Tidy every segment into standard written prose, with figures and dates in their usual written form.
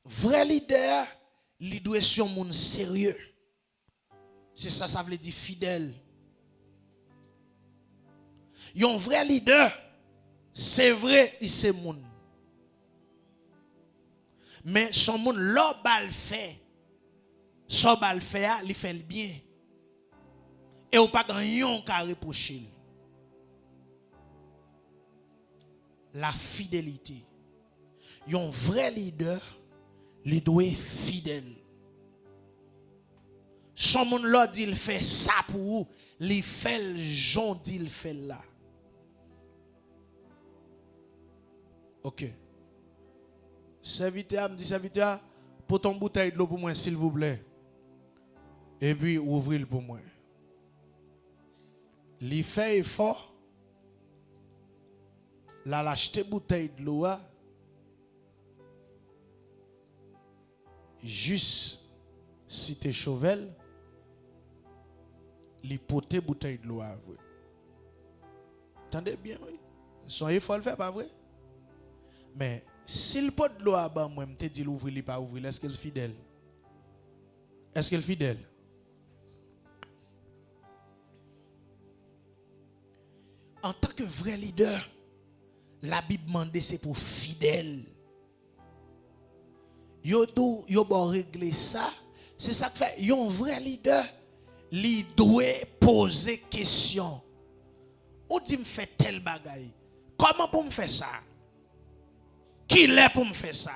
Vrai leader, il doit être un monde sérieux. C'est ça, ça veut dire fidèle. Un vrai leader, c'est vrai, il c'est monde. Mais son monde, l'or bal fait. Son bal fait, il fait le bien. Et ou pas gagnon qu'à reprocher. La fidélité. Un vrai leader, il doit être fidèle. Son monde là dit il fait ça pour vous, il fait le genre dit il fait là. OK. Serviteur me dit serviteur, pour ton bouteille de l'eau pour moi s'il vous plaît. Et puis ouvrez-le pour moi. Il fait effort. Là l'acheter bouteille de l'eau juste si tu es chauvel, li pote bouteille de l'eau à vous. Attendez bien, oui. Son effort le fait, pas vrai? Mais s'il pote de l'eau à bas, moi, je te dis l'ouvrir, il pas ouvrir. Est-ce qu'il est fidèle? Est-ce qu'il est fidèle? En tant que vrai leader, la Bible demande c'est pour fidèle. Yo bon régler ça. C'est ça que fait un vrai leader, il doit poser question. Ou dit me fait tel bagaille. Comment pour me faire ça? Qui est pour me faire ça?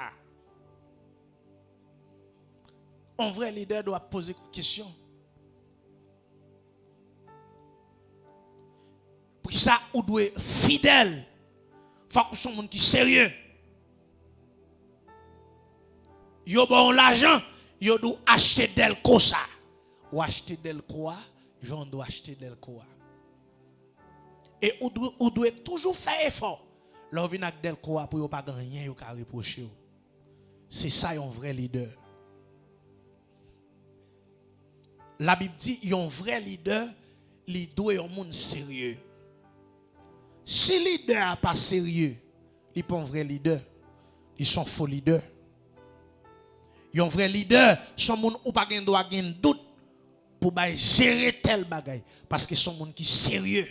Un vrai leader doit poser question. Pour ça, on doit être fidèle. Il faut que soit un monde qui est sérieux. Yo bon l'argent, yo doit acheter Delco ça. Ou acheter Delco, j'en dois acheter Delco. Et on doit toujours faire effort. Là, on vient avec Delco pour ne pas gagner, ou pas reprocher. C'est ça un vrai leader. La Bible dit, un vrai leader, il doit être un monde sérieux. Si le leader n'est pas sérieux, il n'est pas un vrai leader. Ils sont faux leaders. Un vrai leader, son monde ou pas doit gagner doute pour gérer tel bagaille parce que son monde qui est sérieux.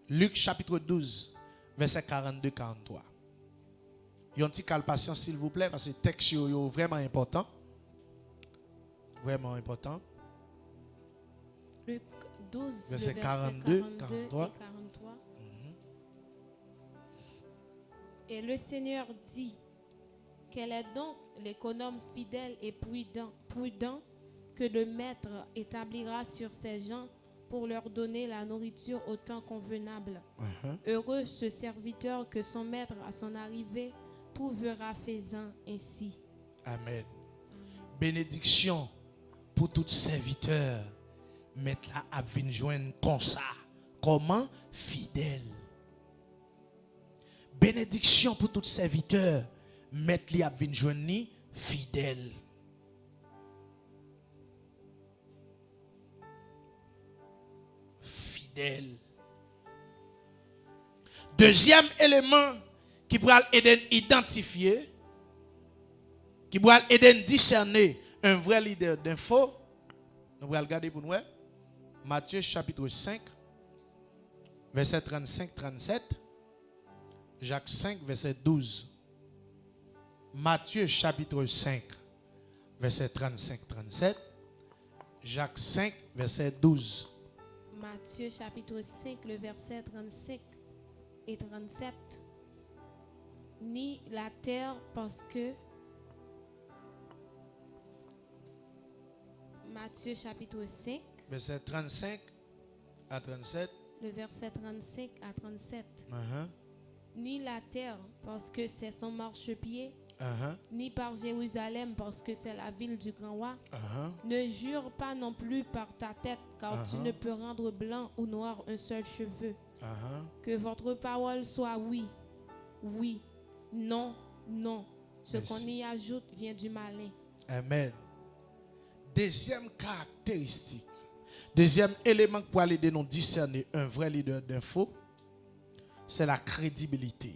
Luc chapitre 12 verset 42-43. Un petit calme patience s'il vous plaît parce que le texte est vraiment important. Vraiment important. Luc 12 verset 42 43. Et le Seigneur dit, quel est donc l'économe fidèle et prudent que le maître établira sur ses gens pour leur donner la nourriture au temps convenable. Heureux ce serviteur que son maître à son arrivée trouvera faisant ainsi. Amen. Bénédiction pour tout serviteur. Maître là à venir joindre comme ça. Comment? Fidèle. Bénédiction pour tout serviteur. Maître là à venir joindre fidèle. Fidèle. Deuxième élément qui pourra aider à identifier, qui pourra aider à discerner un vrai leader d'un faux. Nous allons regarder pour nous. Matthieu chapitre 5, verset 35-37. Jacques 5, verset 12. Matthieu chapitre 5, verset 35-37. Jacques 5, verset 12. Matthieu chapitre 5, le verset 35 et 37. Ni la terre parce que... Matthieu chapitre 5. Verset 35 à 37. Le verset 35 à 37. Ni la terre parce que c'est son marchepied. Ni par Jérusalem parce que c'est la ville du grand roi. Ne jure pas non plus par ta tête car tu ne peux rendre blanc ou noir un seul cheveu. Que votre parole soit oui, oui, non, non. Ce qu'on y ajoute vient du malin. Amen. Deuxième caractéristique Deuxième élément pour aller nous discerner un vrai leader d'un faux, c'est la crédibilité.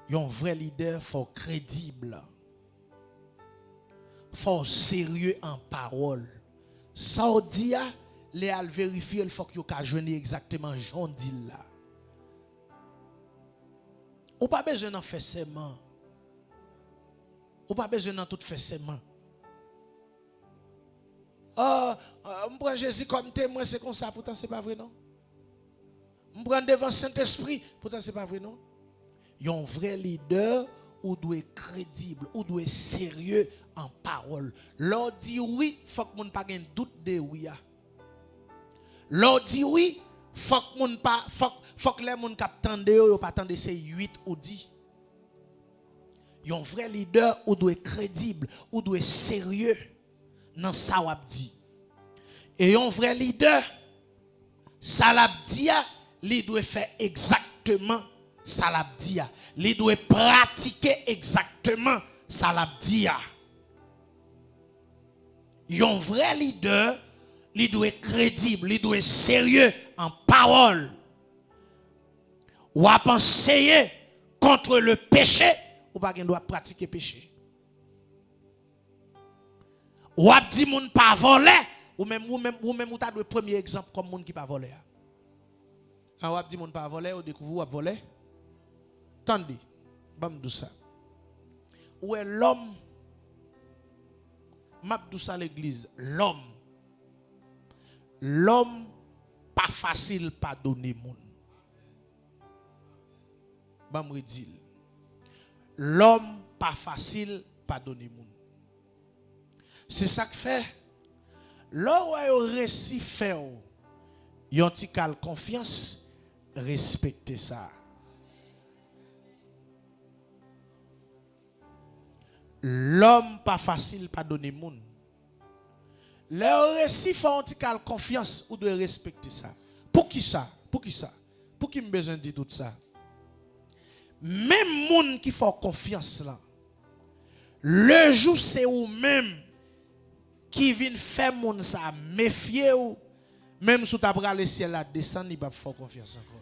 Un vrai leader faut crédible. Faut sérieux en parole. Ça on dit les al vérifier il faut que vous joindre exactement Jean dit là. Ou pas besoin d'en faire serment. Ou pas besoin d'en tout faire serment. Je prends Jésus comme témoin, c'est comme ça, pourtant c'est pas vrai non. Je prends devant Saint-Esprit, pourtant c'est pas vrai non. Un vrai leader ou doit être crédible, ou doit être sérieux en parole. L'on dit oui, faut que moun pas gen doute de oui. L'on dit oui, faut que les moun k'ap tande yo pas tande c'est 8 ou 10. Un vrai leader ou doit être crédible, ou doit être sérieux dans ça ou dit. Et un vrai leader, ça l'a dit, il doit faire exactement ça l'a dit. Il doit pratiquer exactement ça l'a dit. Un vrai leader, il doit être crédible, il doit être sérieux en parole. Ou à penser contre le péché, ou pas doit pratiquer péché. Ou a dit moun pas voler, ou même ou t'as le premier exemple comme moun qui pas voler. Ou a dit moun pas voler, ou découvre ou voler. Tandis, bam dou ça. Où est l'homme? M'a dou ça l'église, l'homme. L'homme pas facile pardonner moun. Bam redil. L'homme pas facile pardonner moun. C'est ça que fait. Là où vous réussi faire, yon ti kal confiance, respectez ça. L'homme pas facile pardonner moun. Là où réussi faire yon ti kal confiance, ou doit respecter ça. Pour qui ça? Pour qui ça? Pour qui me besoin de dire tout ça? Même moun qui fait confiance là. Le jour c'est ou même qui vient faire moun ça méfier ou même sous ta bras le ciel là descendre il va faire confiance encore.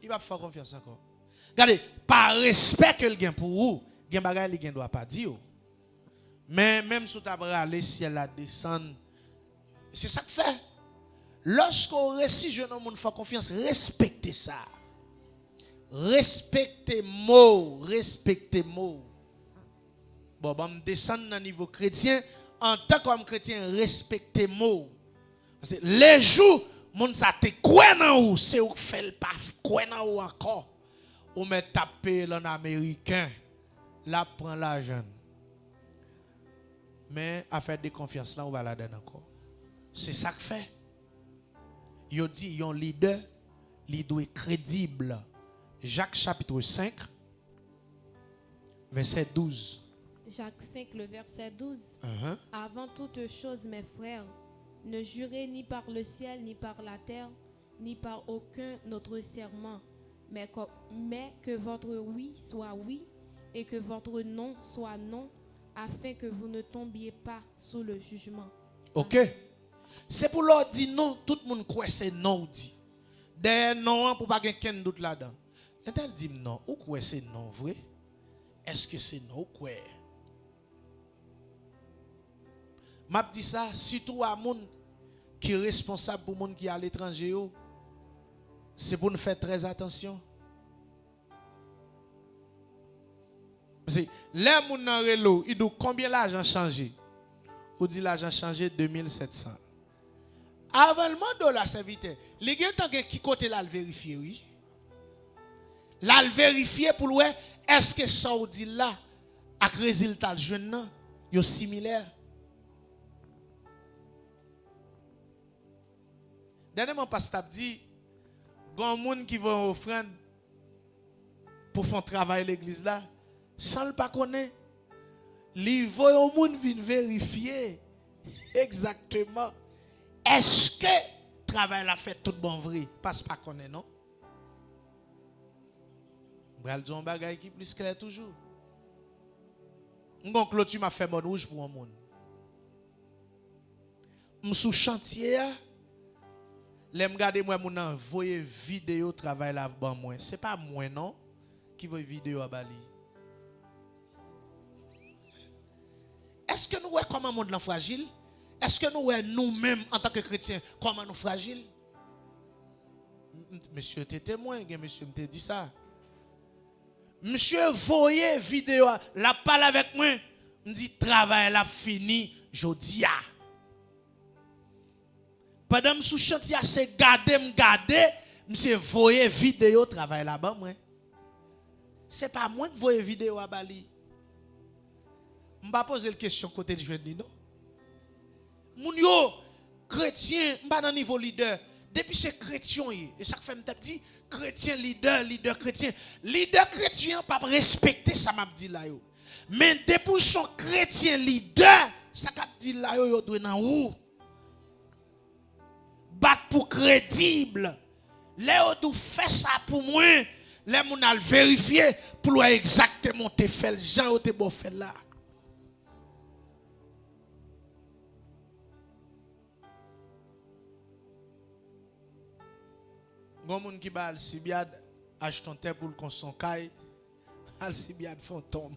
Il va faire confiance encore. Regardez, par respect que le gain pour vous, gain bagay li gain doit pas dire. Mais même sous ta bras le ciel là descendre c'est ça que fait. Lorsqu'on réussit jeune homme fait confiance, respectez ça. Respectez mots, respectez mots. Bon, me descendre dans niveau chrétien, en tant que chrétien, respectez mots. Parce que les jours, moun sa te kwen nan ou, c'est ou fait le paf, kwen nan ou encore. Ou me taper l'en américain, la prend l'argent. Mais à faire de confiance là, on va la donner encore. C'est ça que fait. Yo dit, yon leader, il doit être crédible. Jacques chapitre 5, verset 12. Jacques 5, le verset 12. Avant toute chose, mes frères, ne jurez ni par le ciel, ni par la terre, ni par aucun autre serment, mais que votre oui soit oui et que votre non soit non, afin que vous ne tombiez pas sous le jugement. Ok. C'est pour leur dire non, tout le monde croit c'est non dit. Derrière non, pour pas quelqu'un doute là-dedans. Et elle dit non, ou quoi c'est non vrai? Est-ce que c'est non quoi? M'a dit ça, surtout à moun qui est responsable pour moun qui est à l'étranger, c'est pour nous faire très attention. Parce que les moun nan relo, il dit combien l'argent changé? Ou dit l'argent changé 2700. Avant le monde la serviteur, les gens qui côté là le vérifier oui. Là le vérifier pour voir est-ce que ça ou dit là avec résultat jeune nan yo similaire. Dernièrement pasteur dit gon moun qui va offrande pour faire travail l'église là sans le pas connaître. Li voy au moun vinn vérifier exactement est-ce que travail la fait tout bon vrai parce pas connaît non. Bral don bagay qui plus clair toujours. M'gon clôture m'a fait bon rouge pour un monde. sous chantier, l'aime garder moi mon envoyer vidéo travail là ban moi. C'est pas moi non qui voit vidéo à Bali. Est-ce que nous voyons comment le monde est fragile? Est-ce que nous voyons nous-mêmes en tant que chrétiens comment nous fragiles? Monsieur était témoin, monsieur me dit ça. Monsieur voyez vidéo, la parle avec moi, me dit travail là fini, jodi a. Pendant que sous chantier c'est garder, monsieur voyez vidéo travail là-bas moi. C'est pas moi qui voyez vidéo à Bali. Je ne vais pas poser la question côté du jeune non. Moun yo chrétien, pas dans niveau leader. Depuis c'est chrétien et ça fait me dit chrétien leader chrétien. Leader chrétien pas respecter ça m'a dit là yo. Mais depuis son chrétien leader, ça qu'a dit là yo doit dans où? Battre pour crédible. Là yo fait ça pour moi. Les moun al vérifier pour voir exactement te fait Jean ou te bon fait là. Gon moun ki ba Alcibiade achète un terre pour construire son caille. Alcibiade fantôme.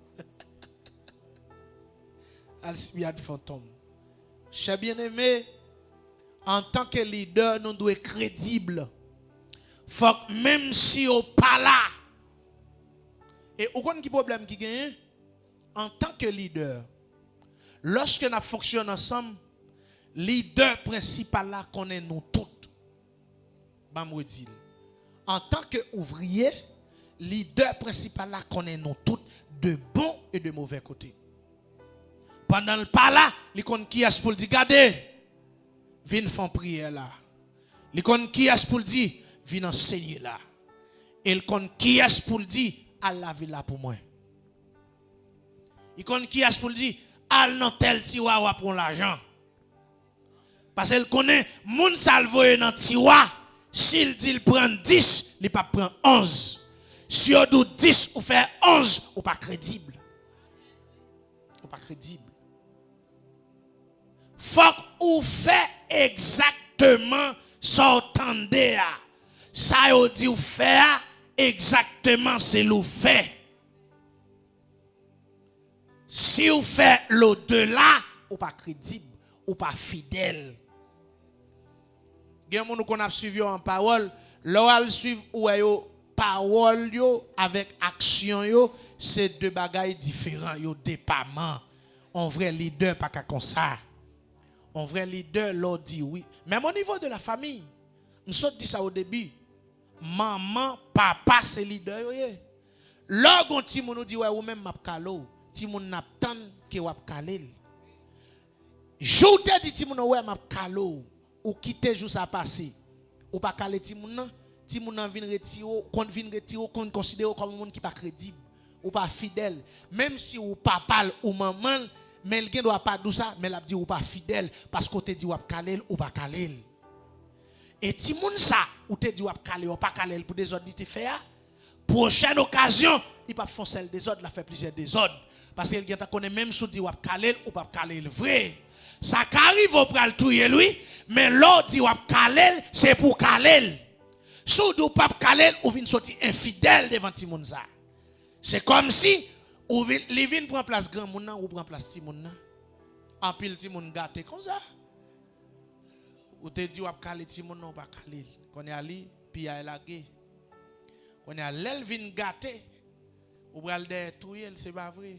Alcibiade fantôme. Chers bien-aimés, en tant que leader, nous devons être crédibles. Faut que même si on pas là, et au qui problème qui gagne, en tant que leader, lorsque nous fonctionnons ensemble, leader principal là connaît nous toutes. En tant qu'ouvrier, leader principal là connaît nous toutes de bons et de mauvais côtés. Pendant le pas là, les kon qui est pour dire regardez, viens faire prière là. Les kon qui est pour dire viens enseigner là. Et le kon qui est pour dire à la vie là pour moi. Les kon qui est pour dire al dans tel tiroir pour l'argent. Parce qu'elle connaît moun salvoye dans tiroir. S'il dit il prend 10, il pas prend 11. Si on dit 10 ou fait 11, ou pas crédible. Ou pas crédible. Faut ou fait exactement ça entendez. Ça yo dit ou fait exactement c'est l'ou fait. Si ou fait l'au-delà, ou pas crédible, ou pas fidèle. Gen moun qu'on a suivi en parole, l'oral suivre ou yo parole yo avec action yo, c'est deux bagailles différents, yo dépendant. Un vrai leader pas comme ça. Un vrai leader leur dit oui. Même au niveau de la famille, nous dit ça au début. Maman, papa c'est leader yo ye. Lorsqu'on ti moun nous dit ouais ou même m'a kalo, ti moun n'a tan que wap kalel. Joute dit ti moun ouais m'a kalo. Ou quitter jour ça passé ou pas caler ti moun nan vinn retirer kon considérer comme monde qui pas crédible ou pas fidèle même si ou papa ou maman mais il doit pas dou ça mais l'a dit ou pas fidèle parce qu'on te dit ou caler ou pas caler et ti moun ça ou te dit ou caler ou pas caler pour des autres te faire prochaine occasion il pas font celle des autres la fait plusieurs des autres parce qu'il ta connaît même sous dit ou caler ou pas caler vrai. Ça arrive au pral touyer lui, mais l'autre dit wap kalel, c'est pour kalel. Sou dou pap kalel, ou vin sorti infidèle devant ti moun sa. C'est comme si ou vin prend place grand moun nan ou prend place ti moun nan. En pile ti moun gâté comme ça. Ou te dit wap kalel ti moun nan ou pas kalel. Kon y ali pi a elage. Kon y a l'el vin gâté. Ou pral de touyer, c'est pas vrai.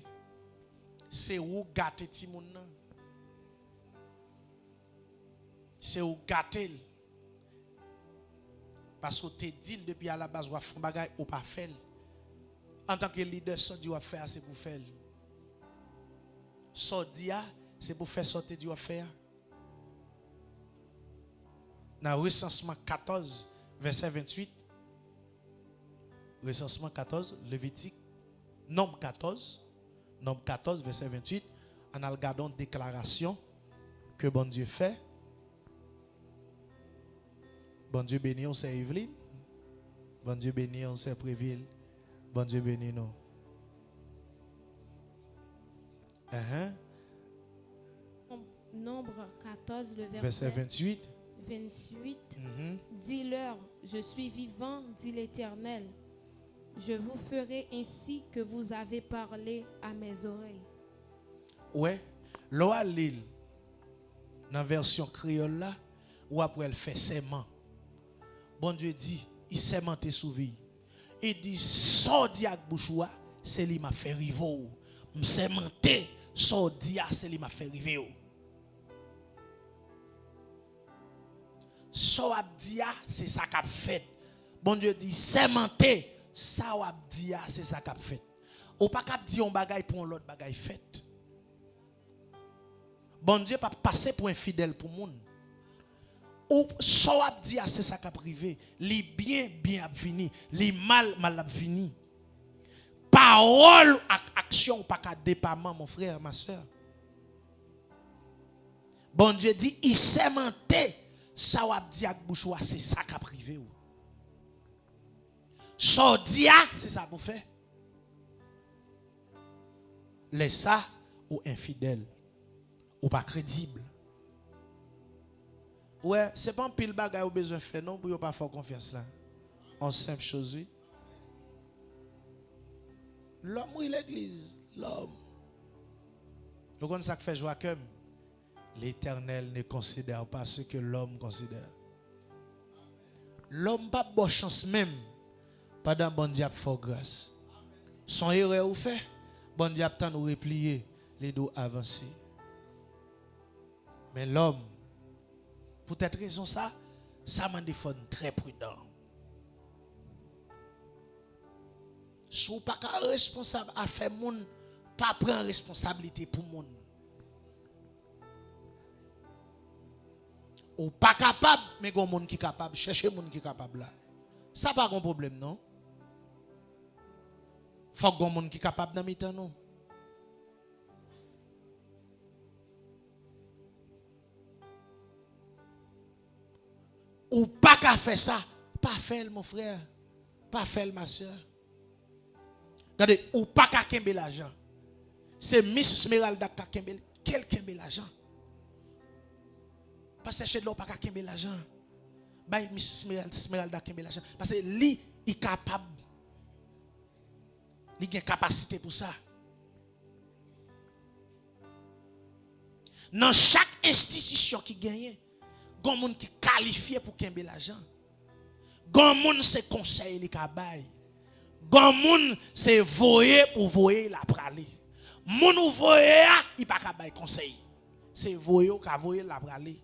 C'est ou gâté ti moun nan. C'est au gâtel. Parce que tu dis depuis à la base, ou faire bagay ou pas faire. En tant que leader, ça dit ou faire, c'est pour faire. Ça dit, c'est pour faire ça, tu dis ou faire. Dans recensement 14, verset 28. Recensement 14, Lévitique. Nombre 14, verset 28. On a regardé une déclaration que bon Dieu fait. Bon Dieu béni, on sait Evelyne. Bon Dieu béni, on sait Préville. Bon Dieu béni, nous. Nombre 14, le verset 28. 28. Dis-leur, je suis vivant, dit l'Éternel. Je vous ferai ainsi que vous avez parlé à mes oreilles. Ouais, l'eau l'île, dans la version créole là, ou après elle fait sément. Bon Dieu dit, il sémenté sous vie. Il dit, sorti avec bouchoua, c'est lui m'a fait rivo. M'sémenté, sorti c'est lui m'a fait rivo. So abdia, c'est ça qu'a fait. Bon Dieu dit, sémenté, ça abdia, c'est ça qu'a fait. Ou pas qu'a dit on bagaille pour l'autre bagaille fait. Bon Dieu pas passer pour un fidèle pour monde. Ou so abdia, c'est ça qu'a privé. Li bien bien fini, li mal mal fini. Parole ak action pas qu'à départ mon frère, ma soeur. Bon Dieu dit, il sémenté. Ça wap di ak bouchoua, c'est ça qu'a privé ou. So dia, c'est ça vous fait. Laisse ça ou infidèle ou pas crédible. Ouais, c'est pas un pile bagay ou besoin faire non pour pas faire confiance là. En simple chose oui. L'homme oui l'église, l'homme. Vous connaissez ça que fait Joachim? L'Éternel ne considère pas ce que l'homme considère. L'homme pas bonne chance même. Pendant bon Dieu fait grâce. Son erreur ou fait, bon Dieu attend nous replier, les dos avancer. Mais l'homme, pour cette raison ça m'a défend très prudent. Si pas responsable à faire monde, pas prendre responsabilité pour monde. Ou pas capable, mais il y a des gens qui sont capables. Cherchez des gens qui sont capables là. Ça pas un problème, non? Il faut que des gens qui sont capables dans le temps, non? Ou pas qu'à faire ça, pas faire mon frère, pas faire ma soeur. Regardez, ou pas qu'à kembe l'argent. C'est Miss Esmeralda qui a kembe, quel kembe l'argent? Parce que chez l'eau pas qu'à l'argent. Bay Miss Esmeralda kembe l'argent parce que lui il est capable. Il a une capacité pour ça. Dans chaque institution qui gagne, il y a des gens qui qualifié pour kembe l'argent. Il y a des gens qui se conseillent les cabaye. Il y a des gens qui se voyer pour voyer la praler. Moun ou voyer, il pas capable conseil. C'est voyer qui voyer la praler.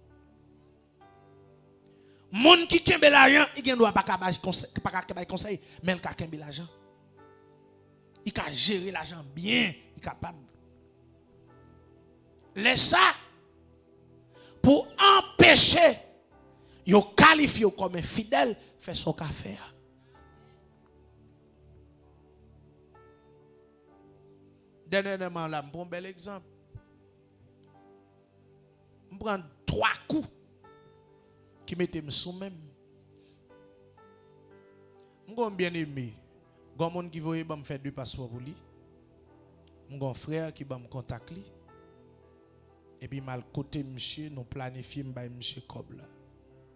Moun qui kembe l'argent, il ne doit pas conseil, mais il ka kembe l'argent. Il ka gérer l'argent bien, il est capable. Laisse ça pour empêcher yo qualifier comme un fidèle fait son café. Dernièrement là, un bel exemple. Je prends 3 coups qui mettait sous même. Mon bien aimé, gon monde qui voyait me faire 2 passeports pour lui. Mon frère qui me contacte lui. Et puis mal côté monsieur, nous planifier m'ba monsieur Kobla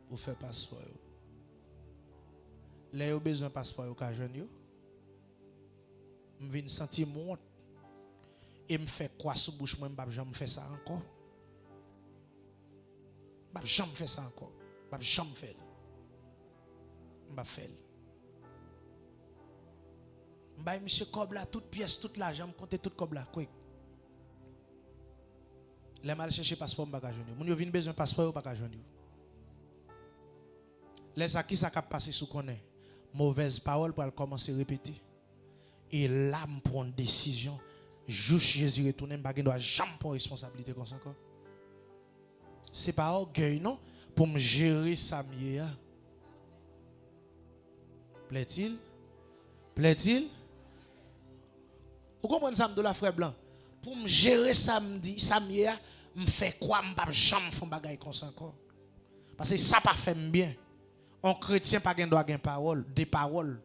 pour faire passeport. Là yo besoin passeport au ka jeune yo. Me vinn sentir honte et me fait quoi sous bouche moi m'pa jamais faire ça encore. M'pa jamais faire ça encore. M'pa jamais faire. M'pa faire. M'ba monsieur Kobla toute pièce, toute l'argent, me compter toute Kobla quick. Les mal chercher passeport m'pa jeune yo. Moun yo vinn besoin passeport pas ka jeune yo. Les qui ça cap passer sous connaît. Mauvaise parole pour commencer à répéter. Et là me prendre décision. Juste Jésus retourner m'pa doit jamais prendre responsabilité comme ça encore. C'est pas orgueil non pour me gérer ça mieux. Plaît-il? Plaît-il? Vous comprenez ça de la frère blanc? Pour me gérer samedi, samedi, me fait quoi m'pa jamais font bagaille comme ça encore. Parce que ça pas fait bien. Un chrétien pas gain droit gain parole, des paroles.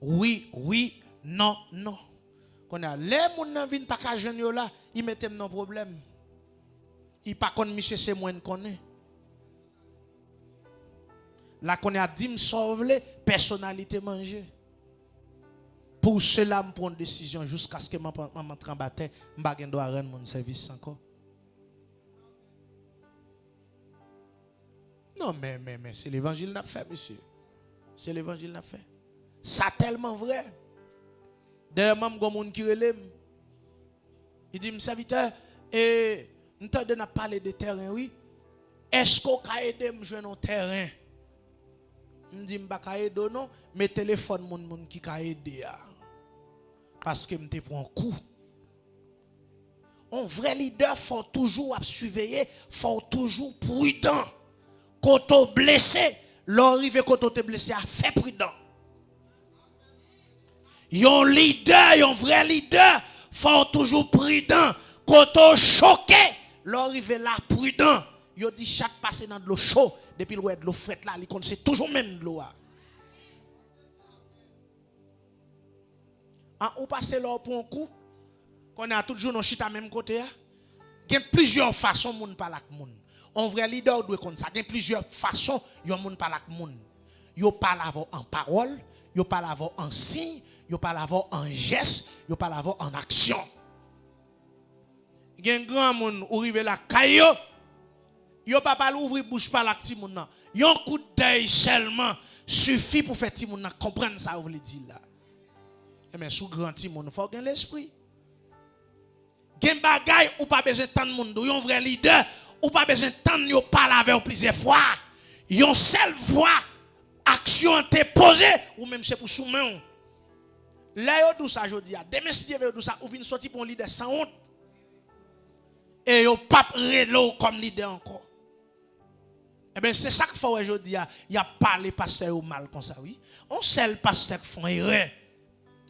Oui, oui, non, non. Quand les moun nan vinn pas ka jeune yo là, ils mettent dans problème. Il pas connaît monsieur c'est moi connaît. Là qu'on a dit me sauver personnalité manger. Pour cela me prendre décision jusqu'à ce que maman trembate, m'pa gen doit rendre mon service encore. Non mais c'est l'évangile n'a fait monsieur. C'est l'évangile n'a fait. Ça tellement vrai. D'ailleurs même gon monde qui relève. Il dit, monsieur serviteur, nous t'avons parlé de terrain, oui. Est-ce qu'on peut aider à jouer dans terrain? Je dis, je ne peux pas aider, non, mais téléphone, mon qui peut aider. Parce que je prends un coup. Un vrai leader, il faut toujours surveiller, il faut toujours prudent. Quand on est blessé, l'arrivée quand on est blessé, fait prudent. Un leader, un vrai leader, faut toujours prudent. Quand on choqué, l'arrivée là prudent. Yo dit chaque passé dans de l'eau chaud depuis le de l'eau frette là, il connaît toujours même de l'eau. Ou passer là pour un coup, qu'on a toujours nos chita même côté. Il y a plusieurs façons moun parler avec moun. Un vrai leader doit comme ça. Il y a plusieurs façons yon moun parler avec moun. Yo parle avant en parole, yo parle avant en signe, yo parle avant en geste, yo parle avant en action. Il y a un grand monde ou rive la caillou, yo pas parler ouvrir bouche par la petit moun nan. Yon coup d'œil seulement suffit pour faire petit moun nan comprendre ça ou veut dire là. Mais sous grand petit moun faut gen l'esprit. Gen bagay ou pas besoin de tant de monde, yon vrai leader ou pas besoin de tant yo parler avec plusieurs fois. Yon seule voix action te posée ou même c'est pour soumen. Là yo dou ça jodi a. Demain si Dieu veut dou ça ou vinn sorti pour un leader sans honte. Et yo pas relo comme leader encore. Eh bien c'est ça que faut aujourd'hui il y a parlé pasteur au mal comme ça oui. On seul pasteur qui font erreur.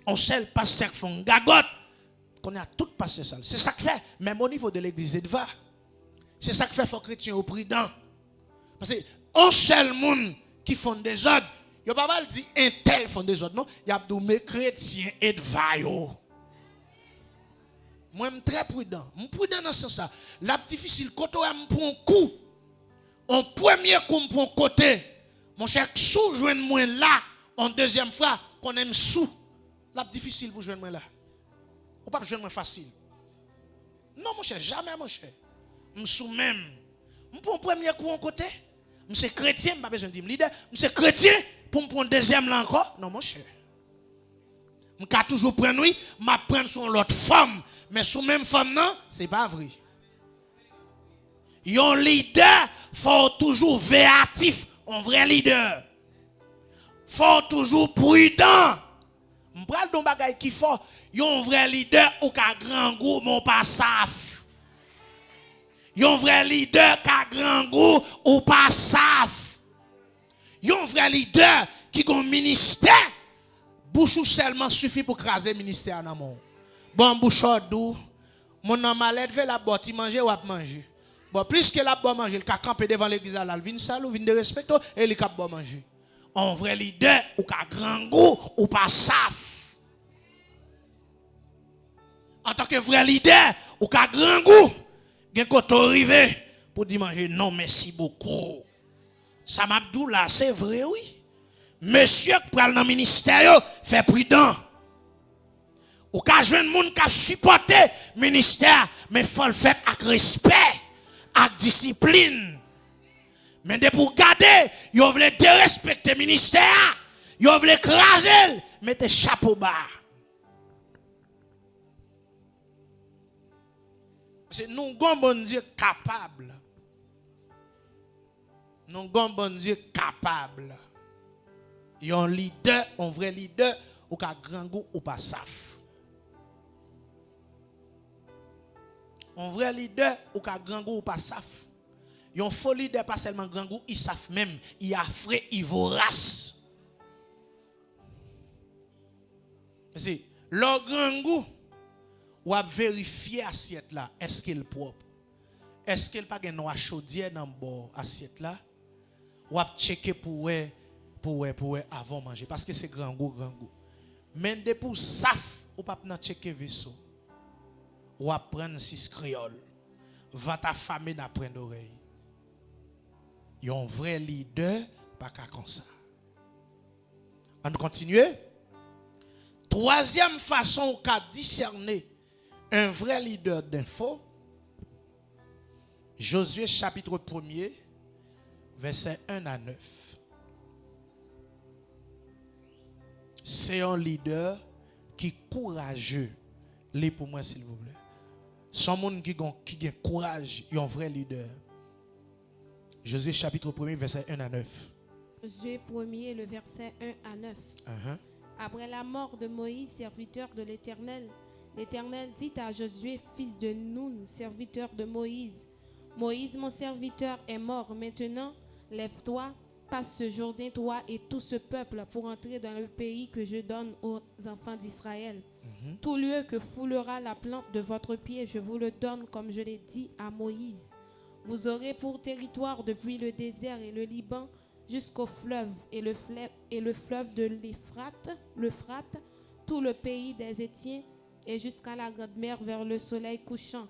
On seul pasteur qui font gagotte. Qu'on a tout pasteur ça. C'est ça que fait même au niveau de l'église de va. C'est ça que fait faut chrétien au prudent. Parce que on seul monde qui font des ordres, yo pas mal dit un tel font des ordres non, y a dou mes chrétiens et de vaillot. Moi je suis très prudent. Je suis prudent dans ce sens. La difficile quand on prend un coup. En premier coup on prend côté. Mon cher sous joindre moi là en deuxième fois qu'on aime sous. La difficile pour joindre moi là. Ou pas joindre moi facile. Non mon cher, jamais mon cher. Je sous même. Je prends premier coup en côté. Je suis chrétien, je pas besoin de dire leader. Je suis chrétien pour me prendre deuxième là encore. Non mon cher. Je peux toujours prendre oui, je prendre sur l'autre femme, mais sur même femme non, c'est pas vrai. Un leader faut toujours véatif, un vrai leader. Faut toujours prudent. M'pral don bagay qui faut, un vrai leader ou ka grand goût mon pas saf. Un vrai leader ka grand goût ou pas saf. Un vrai leader qui a un ministère bouche seulement suffit pour craser ministère dans mon. Bon bouche dou, mon homme malade fait la botte, il mange ou a manger. Bon plus que la botte manger, il ka camper devant l'église là, il vient sale ou vient de respecter et il ka botte manger. Un vrai leader ou ka grand goût ou pas saf. En tant que vrai leader ou ka grand goût, gen koto rivé pour dire manger non merci beaucoup. Ça m'a dit là, c'est vrai oui. Monsieur qui prend dans le ministère, fait prudent. Ou ka jeune moun qui supporte le ministère, mais il faut le faire avec respect, avec discipline. Mais de pour garder, vous voulez dérespecter le ministère, vous voulez écraser, mettez chapeau bas. Parce que nous avons un bon Dieu capable. Nous avons un bon Dieu capable. Il y a un leader, un vrai leader, ou ka grand goût ou pas saf. Un vrai leader, ou ka grand goût ou pas saf. Il y a un faux leader, pas seulement grand goût, il saf même. Il a frais, il vorace. C'est le grand goût, ou a vérifier assiette là, est-ce qu'il est propre? Est-ce qu'il pas de noix chaudière dans bon assiette là? Ou a checker pour avant manger parce que c'est grand goût. Mais de pour saf ou pas checker vaisseau. Ou à prendre 6 créole. va t'affamer dans point d'oreille. Un vrai leader, pas qu'à comme ça. On continue. Troisième façon qu'a discerner un vrai leader d'info. Josué chapitre 1er, verset 1 à 9. C'est un leader qui est courageux. Lis pour moi s'il vous plaît. Son monde qui a courage, il est un vrai leader. Josué chapitre 1er, verset 1 à 9. Josué 1er, le verset 1 à 9. Après la mort de Moïse, serviteur de l'Éternel, l'Éternel dit à Josué, fils de Nun, serviteur de Moïse, Moïse, mon serviteur, est mort. Maintenant, lève-toi, passe ce Jourdain, toi et tout ce peuple, pour entrer dans le pays que je donne aux enfants d'Israël. Tout lieu que foulera la plante de votre pied, je vous le donne comme je l'ai dit à Moïse. Vous aurez pour territoire depuis le désert et le Liban jusqu'au fleuve et le fleuve de l'Euphrate, tout le pays des Hétiens et jusqu'à la grande mer vers le soleil couchant.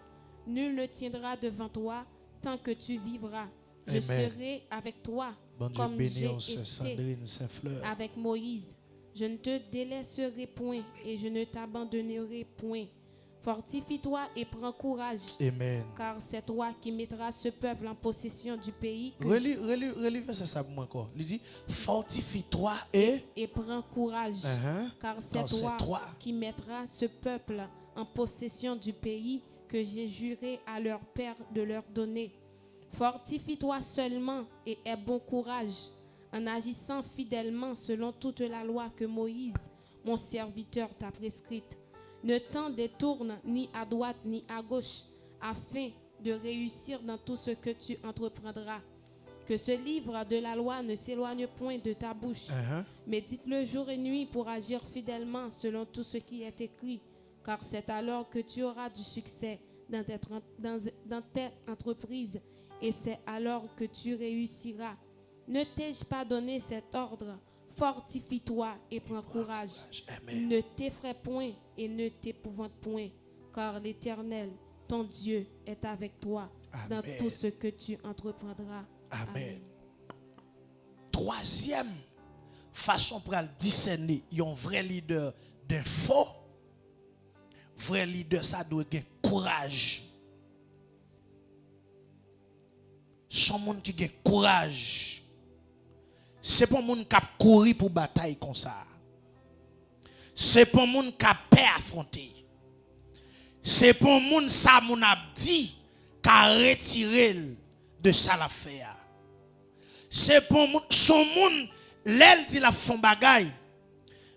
Nul ne tiendra devant toi tant que tu vivras. Je serai avec toi comme j'ai été avec Moïse. Je ne te délaisserai point et je ne t'abandonnerai point. Fortifie-toi et prends courage. Amen. Car c'est toi qui mettras ce peuple en possession du pays. Relis ça pour moi encore. Il dit fortifie-toi et prends courage. Car c'est toi qui mettras ce peuple en possession du pays que j'ai juré à leur père de leur donner. Fortifie-toi seulement et aie bon courage en agissant fidèlement selon toute la loi que Moïse, mon serviteur, t'a prescrite. Ne t'en détourne ni à droite ni à gauche, afin de réussir dans tout ce que tu entreprendras. Que ce livre de la loi ne s'éloigne point de ta bouche. Médite-le jour et nuit pour agir fidèlement selon tout ce qui est écrit, car c'est alors que tu auras du succès dans tes entreprises, et c'est alors que tu réussiras. Ne t'ai-je pas donné cet ordre? Fortifie-toi et prends courage. Ne t'effraie point et ne t'épouvante point, car l'Éternel, ton Dieu, est avec toi dans tout ce que tu entreprendras. Amen. Troisième façon pour discerner un vrai leader d'un faux. Vrai leader, ça doit avoir courage. Son monde qui a courage. C'est pas monde qui a couru pour bataille comme ça. C'est pas monde qui a peur affronter. C'est pas monde ça mon a dit qui a retiré de ça l'affaire. C'est pas son monde l'aile dit la font bagaille.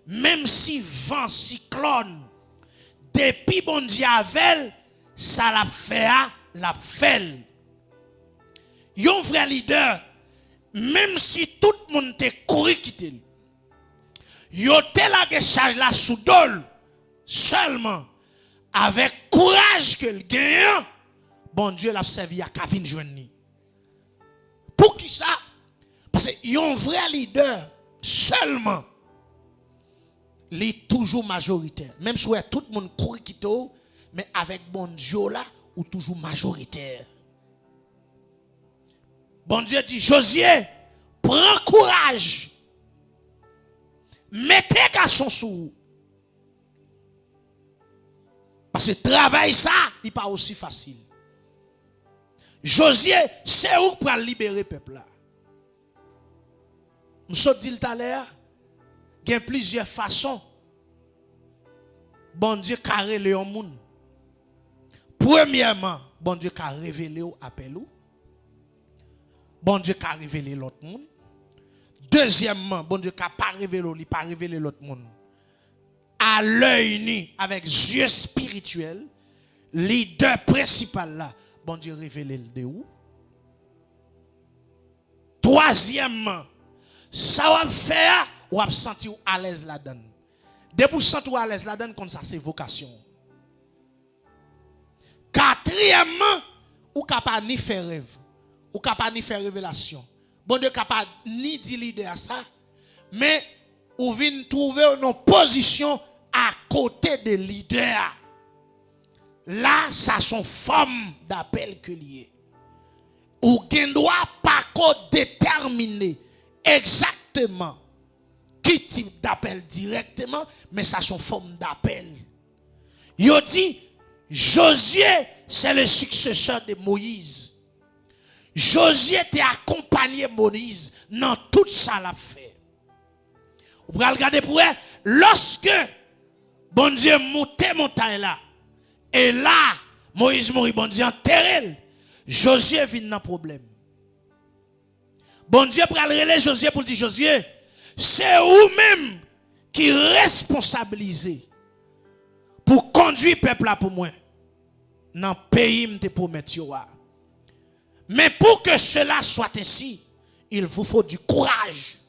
Même si vent cyclone depuis bon Dieu avec ça la fait. Yon vrai leader, même si tout le monde te couru quitter, yon te la charge la sous dol seulement avec courage que le gagne, bon Dieu l'a servi à Kavin Journey. Pour qui ça? Parce que yon vrai leader seulement, il est toujours majoritaire. Même si tout le monde couru quitter, mais avec bon Dieu là, ou toujours majoritaire. Bon Dieu dit, Josué, prends courage. Mettez garçon sous. Parce que travail ça, il n'est pas aussi facile. Josué, c'est où pour libérer le peuple là. Je dit tout à l'heure, il y a plusieurs façons. Bon Dieu a révélé au monde. Premièrement, bon Dieu a révélé au appel. Bon Dieu a révélé l'autre monde. Deuxièmement, bon Dieu n'a pas révélé, il pas révélé l'autre monde. À l'œil nu, avec yeux spirituels, leader principal là, bon Dieu révélé le de où. Troisièmement, ça va faire ou va sentir à l'aise là-dedans. Dès pour sentir à l'aise là-dedans, comme ça c'est vocation. Quatrièmement, ou capable ni faire rêve. Ou capable ni faire révélation. Bon Dieu capable ni dire leader ça, mais ou vient trouver une position à côté des leaders. là, ça son forme d'appel que lié. Ou gen doit pas déterminer exactement qui type d'appel directement, mais ça son forme d'appel. Yo dit, Josué, c'est le successeur de Moïse. Josué t'a accompagné Moïse dans tout ça l'a fait. Vous pouvez regarder pour elle, lorsque bon Dieu montait montagne là, et là, Moïse mourit, bon Dieu enterré, Josué vient dans problème. Bon Dieu pour aller Josué pour dire Josué, c'est vous-même qui responsabilisez pour conduire le peuple là pour moi. Dans le pays me te promettre. Mais pour que cela soit ainsi, il vous faut du courage.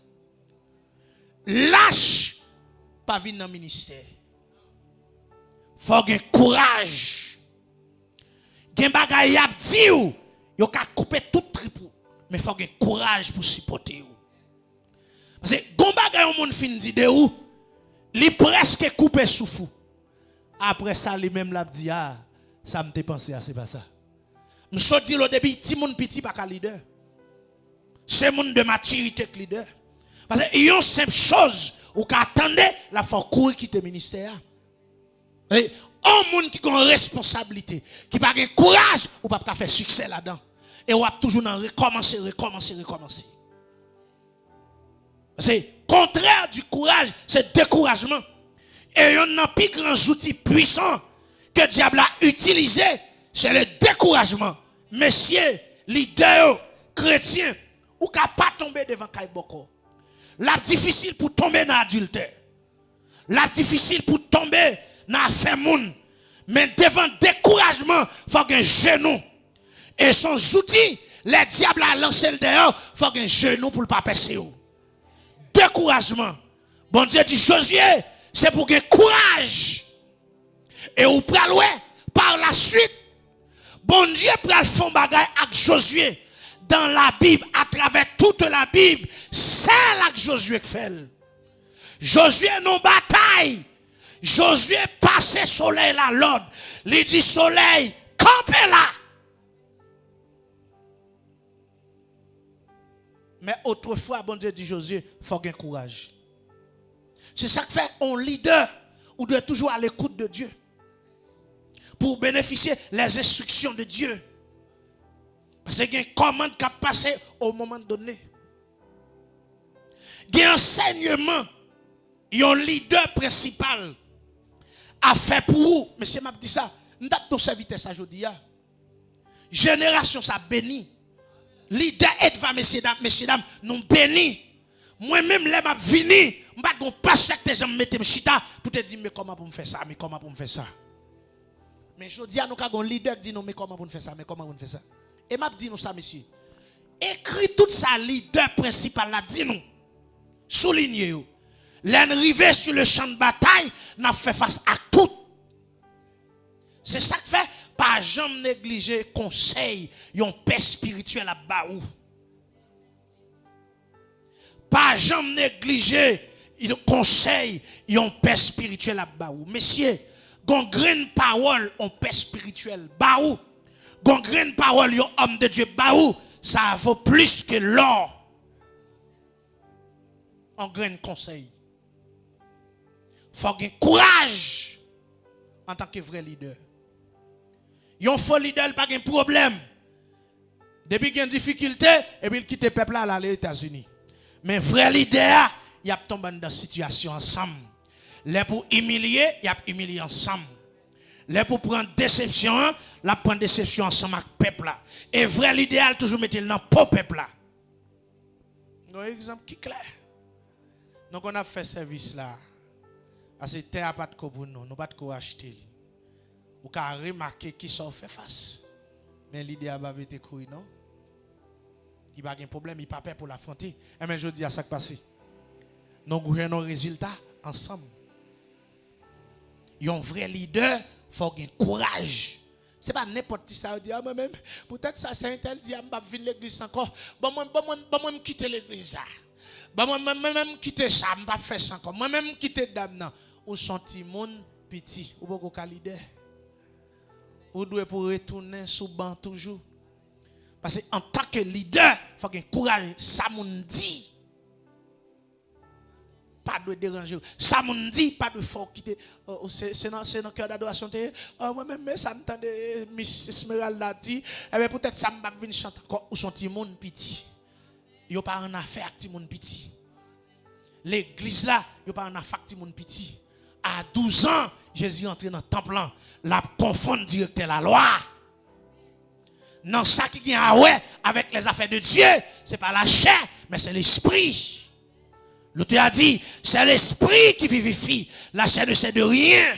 Lâche pas venir dans le ministère. Faut un courage. Gen bagay y a dit ou, yo ka couper tout tripou, mais faut un courage pour supporter ou. Parce que gon bagay on moun fin di de ou, li presque coupé soufou. Après ça li même l'a dit ah, ça me te pensé c'est pas ça. M'so di lo début ti moun petit pas ka leader. C'est moun de maturité que leader. Parce que yon simple chose ou ka attendre la faut courir quitter ministère. Et un monde qui a une responsabilité, qui n'a pas de courage, ou pas faire succès là-dedans. Et on va toujours recommencer. C'est contraire du courage, c'est découragement. Et on a plus grand outil puissant que le diable a utilisé, c'est le découragement. Messieurs, leaders, chrétiens, ou qu'à pas tomber devant Kaiboko. La difficile pour tomber dans l'adultère. La difficile pour tomber dans l'affaire moun. Mais devant découragement, il faut un genou. Et son outil, le diable a lancé le dehors, il faut un genou pour ne pas passer. Découragement. Bon Dieu dit Josué, c'est pour un courage. Et ou pral par la suite, bon Dieu pral font bagay avec Josué. Dans la Bible, à travers toute la Bible, c'est là que Josué fait. Josué non bataille. Josué passe soleil là l'ordre. Il dit soleil, campez là. Mais autrefois, bon Dieu dit Josué, il faut gagner courage. C'est ça que fait un leader ou doit toujours à l'écoute de Dieu pour bénéficier les instructions de Dieu. Parce qu'il y a une commande qui a passé au moment donné. Il y a un enseignement, il y a un leader principal a fait pour vous. Monsieur m'a dit ça, nous avons serviteur ça aujourd'hui. Génération ça béni. Leader aide va messieurs dames, nous bénis. Moi-même, les m'a vini, je ne pas passer que je me mette chita pour te dire mais comment pour me faire ça, Mais je dis à nous qu'un leader dit non mais comment pour me faire ça, Et m'a dit nous ça monsieur. Écris tout ça leader principal là dit nous. Soulignez yo. L'arrivée sur le champ de bataille n'a fait face à tout. C'est ça que fait pas jamais négliger conseil, yon paix spirituelle à baou. Pas jamais négliger conseil, yon paix spirituelle à baou. Messieurs, gon graine parole on paix spirituelle baou. Gon graine parole yon homme de Dieu baou, ça vaut plus que l'or. En graine conseil. Faut gagner courage en tant que vrai leader. Yon faux leader pas de problème. Depuis qu'il y a une difficulté, et puis il quitte le peuple là aller aux États-Unis. Mais vrai leader, il y a tombé dans une situation ensemble. Les pour humilier, il y a humilié ensemble. Les pour prendre déception, la prendre déception ensemble avec le peuple là. Et vrai leader, toujours mettre dans le peuple là. Un exemple qui est clair. Donc on a fait service là. Parce que terre pas de quoi pour nous, nous pas de quoi acheter. Ou ka remarquer qui s'en fait face. Mais l'idée a pas été couille non. Il pas de problème, il pas peur pour l'affronter. Et mais je dis à ça qui passe. Nous gouvernons résultat ensemble. Un vrai leader, faut gagner courage. C'est pas n'importe qui ça dit moi même peut-être ça c'est un tel dit m'pa venir l'église encore. Bon moi quitter l'église ça. Bon moi même quitter ça, m'pa faire ça encore. Moi même quitter dame nan. Ou senti monde petit ou beaucoup leader. Vous devez pour retourner sous banc toujours. Parce qu'en tant que leader, il faut qu'il y ait courage. Ça moun dit. Pas de déranger. Ça moun dit, pas de fort quitter. C'est dans le cœur d'adoration. Moi-même, ça me tente, Miss Esmeralda dit, eh bien peut-être ça m'a venir chanter encore ou son petit monde petit. Yo pas en affaire avec petit monde petit. L'église là, yo pas en affaire avec petit monde petit. À 12 ans, Jésus est entré dans le temple, la confond directeur la loi. Non, ça qui vient avec les affaires de Dieu, c'est pas la chair, mais c'est l'esprit. L'auteur a dit, c'est l'esprit qui vivifie. La chair ne sait de rien.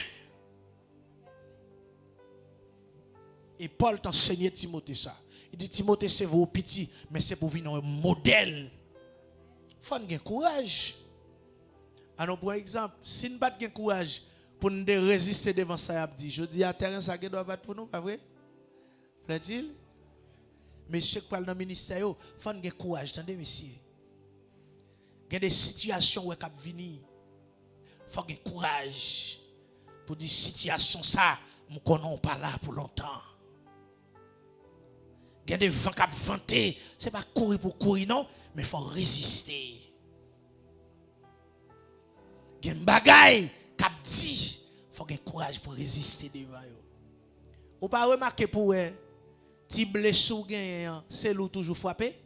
Et Paul t'enseignait Timothée ça. Il dit, Timothée, c'est vos petits, mais c'est pour venir un modèle. Il faut avoir courage. Alors, pour exemple, si nous n'avons pas de courage pour nous résister devant ça, je dis à terrain, ça doit battre pour nous, pas vrai? Plaît-il? Mais je sais que dans le ministère, il faut avoir courage, attendez, messieurs. Il y a des situations où il venir. Il faut avoir courage pour dire situation ça, nous ne connaissons pas là pour longtemps. Il y a des vents qui vanter, ce n'est pas courir pour courir, non, mais il faut résister. Il y a une bagaille qui dit, il faut avoir courage pour résister devant eux. Vous ne pas remarquer pour eux, si blessure gagne, c'est l'eau toujours frappé.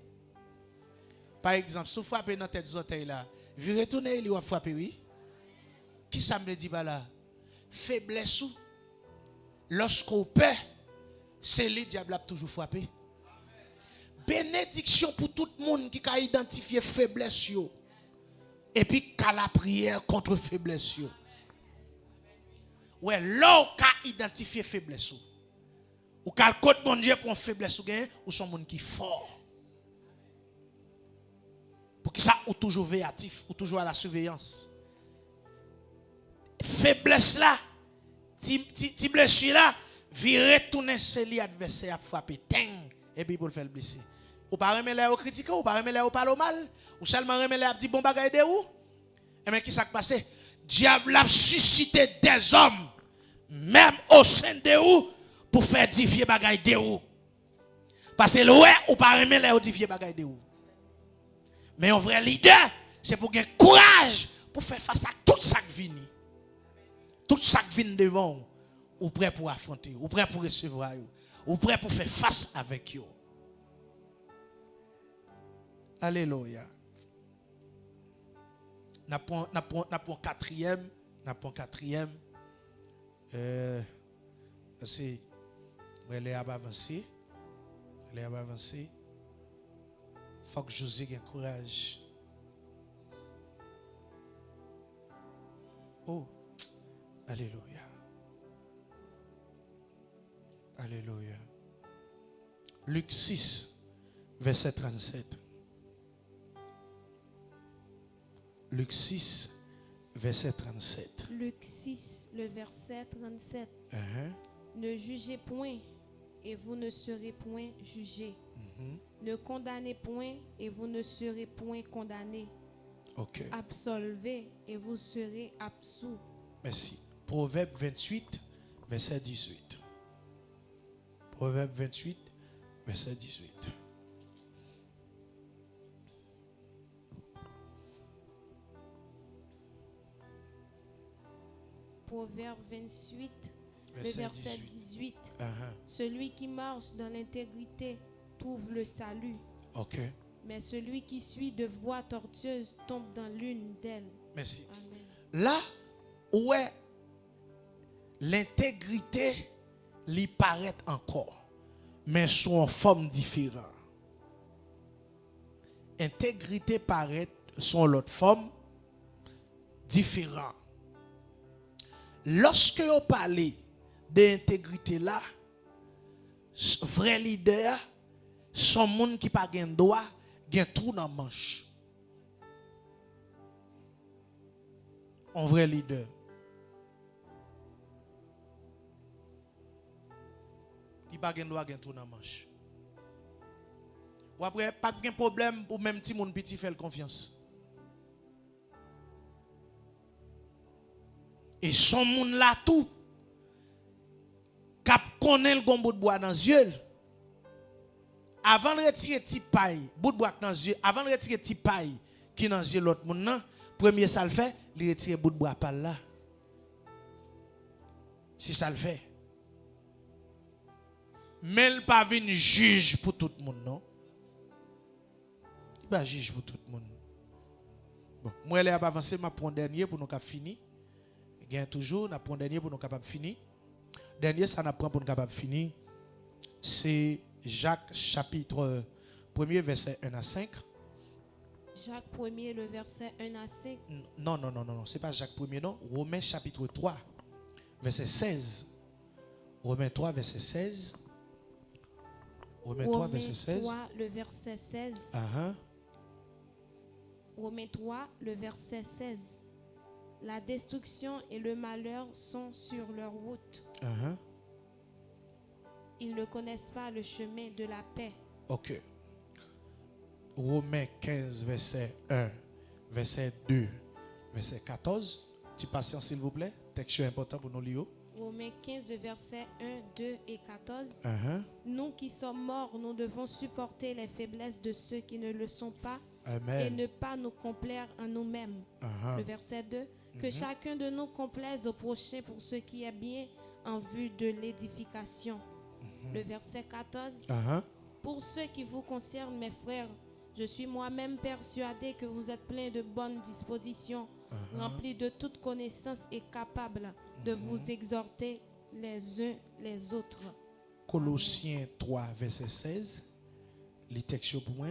Par exemple, si vous frappez dans tête orteil là, vous retournez, il va frapper, oui. Qui ça me dit pas là? Faiblesse, lorsqu'on peut, c'est le diable a toujours frappé. Bénédiction pour tout le monde qui a identifié faiblesse. Et puis, qu'à la prière contre faiblesse. Ouais, là, où qu'a identifié faiblesse. Ou qu'a le code bon Dieu pour une faiblesse ou son monde qui est fort. Pour que ça, ou toujours véatif, ou toujours à la surveillance. Faiblesse là, ti blessure là, virer tourner celui adversaire à frapper, et puis pour le faire blesser. Ou pas remettre là au critiquer, ou pas remettre là au parler mal, ou seulement remettre là à dire bon bagaille de où? Et bien qui s'est passé? Diable a suscité des hommes, même au sein de où, pour faire dévier bagaille de où. Parce que ouais, ou pas remettre là au dévier bagaille de où. Mais un vrai leader, c'est pour gagner courage pour faire face à tout ça qui vient. Tout ça qui vient devant, ou prêt pour affronter, ou prêt pour recevoir, ou prêt pour faire face avec eux. Alléluia. N'a pas quatrième. C'est elle est avancé. Faut que Josué ait courage. Oh, alléluia. Alléluia. Luc 6, verset 37. Luc 6, verset 37. Luc 6, le verset 37. Ne jugez point et vous ne serez point jugés. Ne condamnez point et vous ne serez point condamnés. Okay. Absolvez et vous serez absous. Merci. Proverbe 28, verset 18. Proverbe 28, verset 18. Proverbe 28, le verset 18. Celui qui marche dans l'intégrité trouve le salut. Okay. Mais celui qui suit de voies tortueuses tombe dans l'une d'elles. Merci. Amen. Là où est l'intégrité lui paraît encore, mais sous une forme différente. Intégrité paraît sous l'autre forme différente. Lorsque vous parlez d'intégrité là, vrai leader, son monde qui pas gain droit, gain trou dans manche. Un vrai leader. Il pas gain droit, gain trou dans manche. Ou après pas de problème pour même si mon petit fait confiance. Et son monde là tout cap connaît le bout de bois dans les yeux. Avant de retirer petit paille, bout de bois dans les yeux, avant de retirer petit paille qui dans les yeux l'autre monde, premier ça le fait, il retire bout de bois par là. Si ça le fait. Mais il pas venir juge pour tout le monde, non? Il pas juge pour tout le monde. Bon, moi, je vais avancer, je prends dernier pour nous finir. Il y a toujours, je prends dernier pour nous capables finir. Dernier, ça nous prend pour nous capables finir. C'est Jacques chapitre 1er, verset 1 à 5. Jacques 1er, le verset 1 à 5. Non, ce n'est pas Jacques 1er, non. Romains chapitre 3, verset 16. Romains 3, verset 16. Romains 3, verset 16. 3, le verset 16. Romains 3, le verset 16. La destruction et le malheur sont sur leur route. Ils ne connaissent pas le chemin de la paix. Ok. Romains 15, verset 1, verset 2, verset 14. Petit patience, s'il vous plaît. Texte important pour nous lire. Romains 15, verset 1, 2 et 14. Nous qui sommes morts, nous devons supporter les faiblesses de ceux qui ne le sont pas. Amen. Et ne pas nous complaire en nous-mêmes. Le verset 2. Que chacun de nous complaise au prochain pour ce qui est bien en vue de l'édification. Le verset 14. Pour ce qui vous concerne, mes frères, je suis moi-même persuadé que vous êtes pleins de bonnes dispositions, remplis de toute connaissance et capables de vous exhorter les uns les autres. Colossiens 3, verset 16. Les textes pour moi.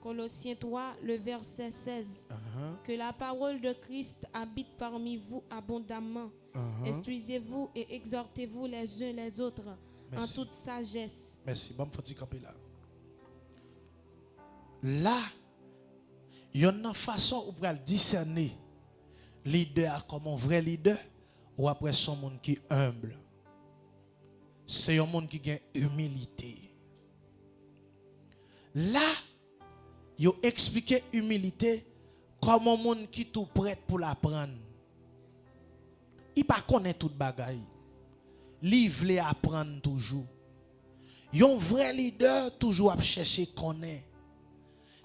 Colossiens 3, le verset 16. Que la parole de Christ habite parmi vous abondamment. Instruisez-vous et exhortez-vous les uns les autres. Merci. En toute sagesse. Merci. Bon, faut camper là. Là, il y a une façon où pour discerner leader comme un vrai leader ou après son monde qui est humble. C'est un monde qui a humilité. Là, il a expliqué humilité comme un monde qui est tout prêt pour l'apprendre. Il ne connaît pas toute bagaille. Il veut apprendre toujours. Un vrai leader toujours à chercher connaître.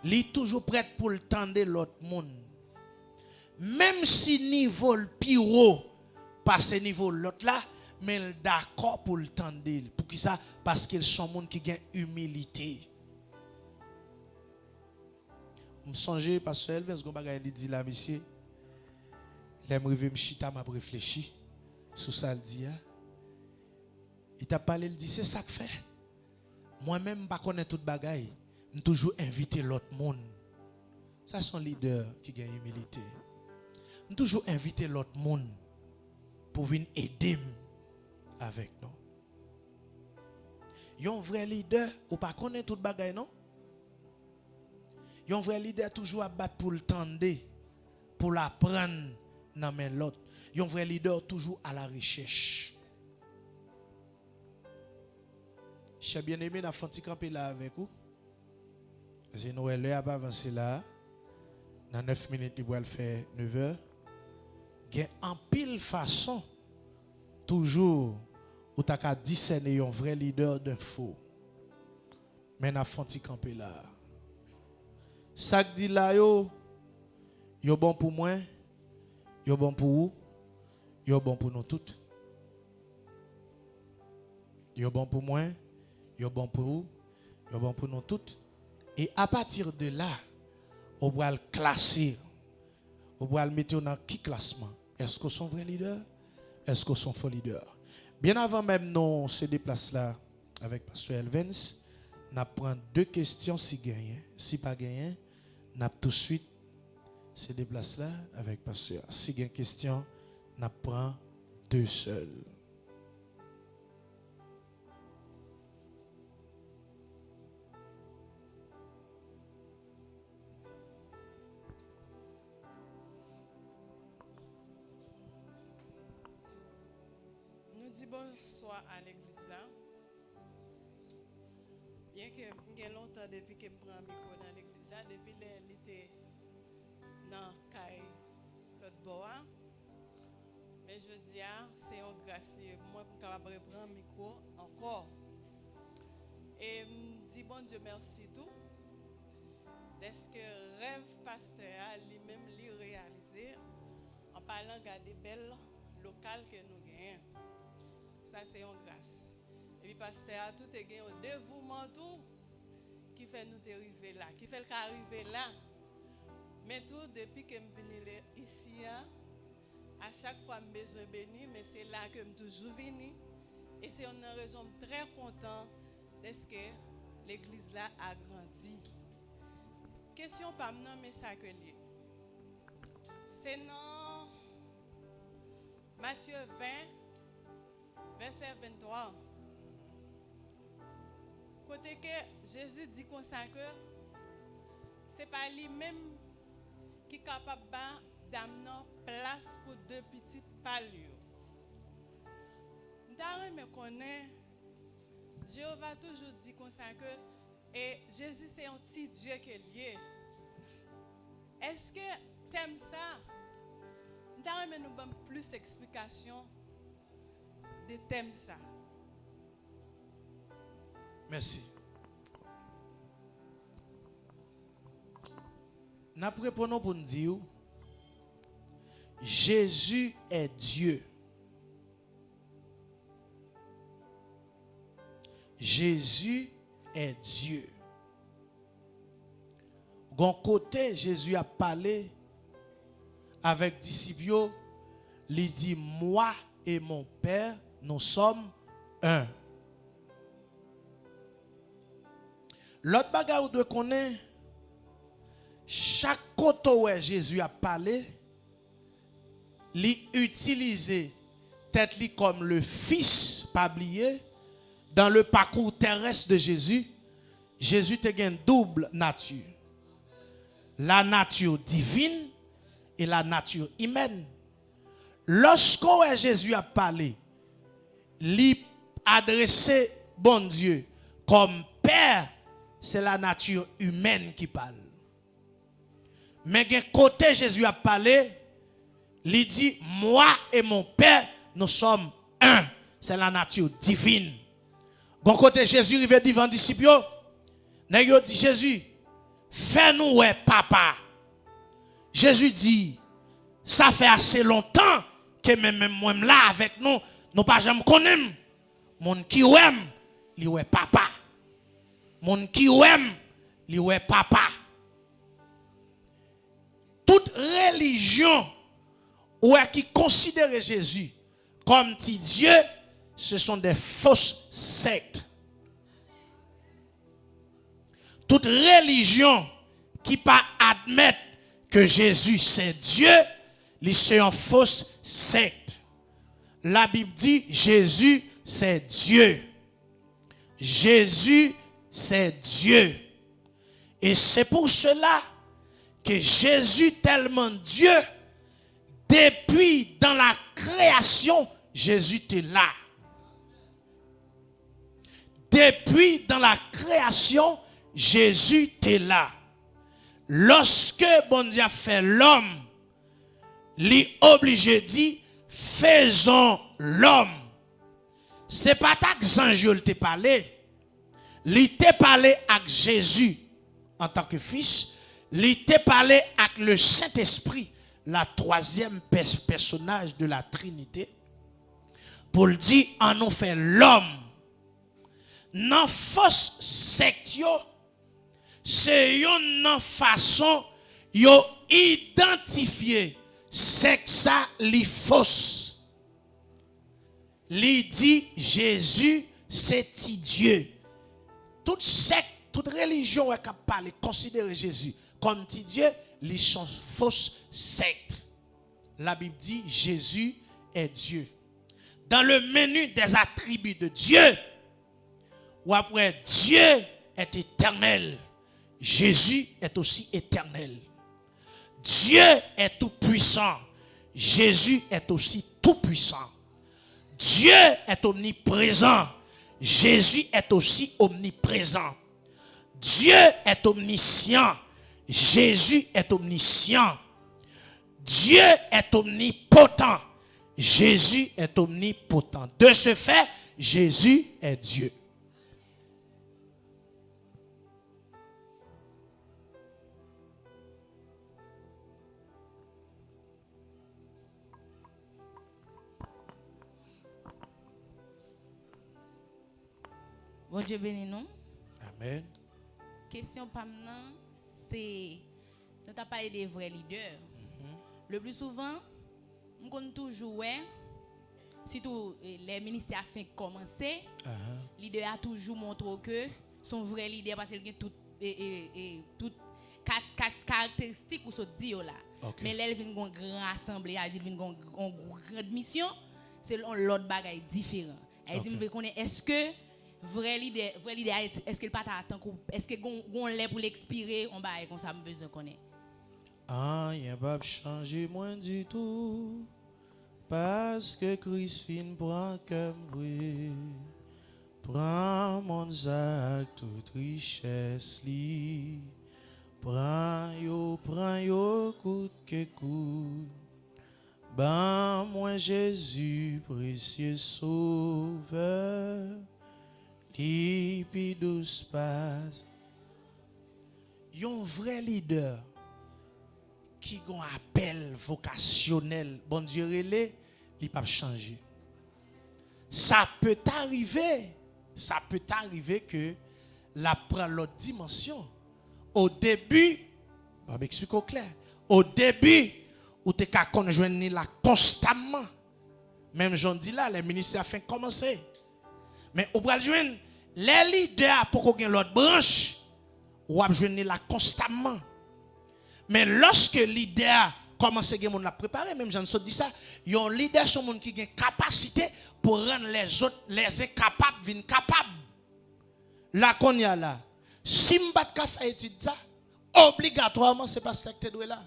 Il est toujours prêt pour le tendre l'autre monde. Même si niveau le pire passe niveau l'autre là, mais il est d'accord pour le tendre. Pour qui ça? Parce qu'ils sont monde qui gagne humilité. Je me songe parce que Elvis Gombaga il dit là monsieur, il me réveille m'chita m'a réfléchi sur ça il dit. Il t'a parlé, il dit c'est ça que fait. Moi-même pas connaître toute bagaille. Je toujours inviter l'autre monde. Ça sont leader qui gagne humilité. Je toujours inviter l'autre monde pour venir aider avec nous. Un vrai leader ou pas connaître toute bagaille non? Un vrai leader toujours à battre pour le tendre, pour l'apprendre dans main l'autre. Un vrai leader toujours à la recherche. Je suis bien aimé dans le camper là avec vous. Je Noël là va avancer là. Dans 9 minutes il va le faire 9h. Il y a en pile façon toujours où tu as discerner un vrai leader d'un faux. Mais dans le camper là. Ça que dit là yo bon pour moi, yo bon pour vous, yo bon pour nous toutes. Yo bon pour moi, yo bon pour vous, yo bon pour nous toutes. Et à partir de là, on va le classer. On va le mettre dans qui classement? Est-ce que son vrai leader? Est-ce que son faux leader? Bien avant même nous se déplacer là avec Pasteur Elvins, on prend 2 questions si gagnent. Si pas gagnent, on tout de suite se déplacer là avec Pasteur. Si gagne question, on prend 2 seuls. Bonsoir à l'église là. Bien que j'ai longtemps depuis que je prends un micro dans l'église là, depuis l'été dans Caille Côte Bois. Mais je dis, c'est une grâce pour moi pour capable reprendre le micro encore. Et je dis, bon Dieu, merci tout. Est-ce que rêve pasteur lui-même lui réalisé en parlant de belles locales que nous gagnons. Ça, c'est une grâce. Et puis, pasteur, tout est gagné au dévouement, tout qui fait nous arriver là, qui fait arriver là. Mais tout, depuis que je suis venu ici, à chaque fois, je suis besoin de bénir, mais c'est là que je suis toujours venu. Et c'est une raison très contente de ce que l'église là a grandi. Question pas maintenant, mais ça que lié. C'est dans Matthieu 20, verset 23. Côté que Jésus dit comme ça que c'est pas lui-même qui est capable d'amener place pour deux petites palures. D'ailleurs, me connaît, Jéhovah toujours dit comme ça que et Jésus c'est un petit Dieu qui est lié. Est-ce que t'aimes ça? D'ailleurs, nous avons plus d'explications de thème ça. Merci. Nous répondons pour nous dire Jésus est Dieu. Jésus est Dieu. D'un côté, Jésus a parlé avec disciples, il dit moi et mon Père, nous sommes un. L'autre bagarre où de connaître, chaque côté où Jésus a parlé, il utilisé tête li comme le fils pas oublié dans le parcours terrestre de Jésus. Jésus a une double nature. La nature divine et la nature humaine. Lorsque Jésus a parlé, il a adressé bon Dieu comme Père, c'est la nature humaine qui parle. Mais d'un côté Jésus a parlé, il dit moi et mon Père nous sommes un, c'est la nature divine. D'un côté Jésus arrive devant les disciples, il dit Jésus, fais-nous ouais papa. Jésus dit ça fait assez longtemps que même moi là avec nous, nous pas jamais connaître. Mon qui aime, lui ouais papa. Mon qui aime, lui ouais papa. Toute religion qui considère Jésus comme petit Dieu, ce sont des fausses sectes. Toute religion qui pas admettre que Jésus c'est Dieu, c'est une fausse secte. La Bible dit Jésus c'est Dieu. Jésus c'est Dieu. Et c'est pour cela que Jésus tellement Dieu, depuis dans la création, Jésus était là. Depuis dans la création, Jésus était là. Lorsque bon Dieu a fait l'homme, il est obligé de dire, faisons l'homme. Ce n'est pas ta que Jean-Jules t'a parlé. Il t'a parlé avec Jésus en tant que fils. Il t'a parlé avec le Saint-Esprit, la troisième personnage de la Trinité. Pour le dire, en nous fait l'homme. Dans fausse secte, c'est une façon yo identifier c'est que ça li fausse. Li dit Jésus c'est Dieu. Toute secte, toute religion qui parle considère Jésus comme Dieu, li sont fausses sectes. La Bible dit Jésus est Dieu. Dans le menu des attributs de Dieu, ou après Dieu est éternel, Jésus est aussi éternel. Dieu est tout puissant, Jésus est aussi tout puissant. Dieu est omniprésent, Jésus est aussi omniprésent. Dieu est omniscient, Jésus est omniscient. Dieu est omnipotent, Jésus est omnipotent. De ce fait, Jésus est Dieu. Bon Dieu béni nous. Amen. Question pas maintenant, c'est nous t'as parlé des vrais leaders. Le plus souvent, on compte toujours surtout les ministères afin commencer, leader a toujours montré que son vrai leader parce qu'il a toutes quatre caractéristiques ou se dit là. Mais là il vient une grande assemblée, il vient une grande mission, c'est l'autre bagaille différent. Elle dit me connaître est-ce que vrai leader est-ce qu'il pas attend est-ce que gon lait pour l'expirer on bail comme ça me besoin connaître. Ah, rien pas changer moins du tout parce que Christ fin prend comme vrai. Prends mon sac toute richesse li. Prends yo coûte que coûte. Ben moi Jésus précieux sauveur. Lipi douce passe. Yon vrai leader qui a un appel vocationnel, bon Dieu relé, il pas changer. Ça peut arriver que la prend l'autre dimension. Au début, je vais m'expliquer au clair. Au début, où tu as conjoint là constamment. Même j'en dis là, les ministères fin commencer. Mais au bras joindre les leaders pour qu'on ait l'autre branche, ou à joindre là constamment. Mais lorsque leader commence à la préparer, même j'en ai dit ça, il y a un leader sur monde qui a une capacité pour rendre les autres, les incapables, viennent capables. Là qu'on y a là, si je ne fais étude ça, obligatoirement c'est pas ça que tu dois là.